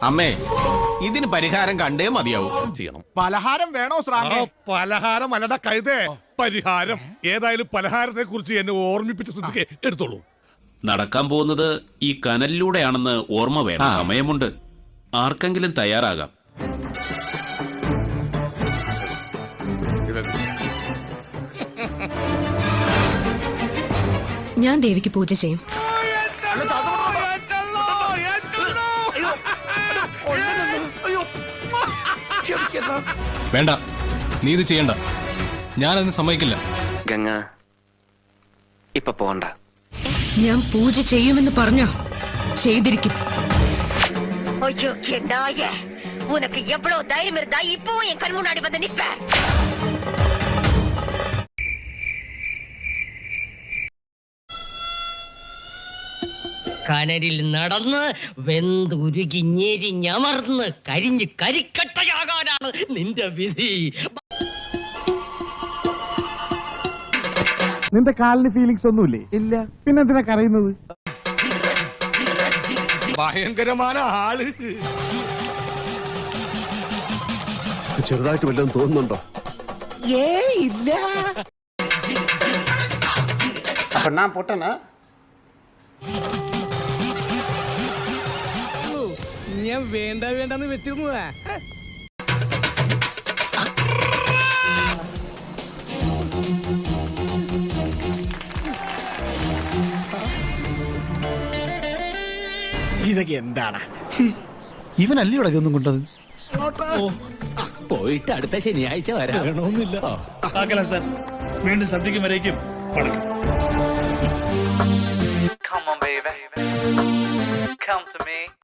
അമ്മേ, ഇതിന് പരിഹാരം കണ്ടേ മതിയാവും. ചെയ്യണം. പലഹാരം വേണോ ശ്രാങ്കേ? പലഹാരം അല്ലട കഴുതേ, പരിഹാരം. ഏതായാലും പലഹാരത്തെ കുറിച്ച് എന്നെ ഓർമ്മിപ്പിച്ച സ്ഥിതിക്ക് എടുത്തോളൂ. നടക്കാൻ പോകുന്നത് ഈ കനലിലൂടെയാണെന്ന് ഓർമ്മ വേണം. സമയമുണ്ട്, ആർക്കെങ്കിലും തയ്യാറാകാം. ഞാൻ ദേവിക്ക് പൂജ ചെയ്യും. വേണ്ട, നീ ഇത് ചെയ്യണ്ട. ഞാനതിന് സമ്മതിക്കില്ല. ഗംഗ, ഇപ്പൊ പോണ്ട. ഞാൻ പൂജ ചെയ്യുമെന്ന് പറഞ്ഞോ ചെയ്തിരിക്കും. ஐயோ என் நாயே, உனக்கு எவ்வளவு தைரியம் இருந்தா இப்போ என் கண் முன்னாடி வந்து நிப்ப? കനലിൽ നടന്ന് വെന്തുരുകി ഞെരിഞ്ഞമർന്ന് കരിഞ്ഞ് കരിക്കട്ടയാകാനാണ് നിന്റെ വിധി. നിന്റെ കാലിന് ഫീലിങ്സ് ഒന്നുമില്ലേ? ഇല്ല, പിന്നെ എന്തിനാ കരയുന്നത്? ഭയങ്കരമായ ആള്. ചെറുതായിട്ട് വല്ലതും തോന്നുന്നുണ്ടോ? ഇല്ല. അപ്പൊ ഞാൻ പൊട്ടനാ? ഞാൻ വേണ്ടെന്ന് വെച്ചിരുന്നതാ. ഇതൊക്കെ എന്താണ്? ഇവനല്ലേ ഇവിടെ ഇതൊന്നും കൊണ്ടത്? പോയിട്ട് അടുത്ത ശനിയാഴ്ച വരാമെന്നില്ല. വീണ്ടും സദ്യക്കും വരേക്കും Come on, baby. Come to me.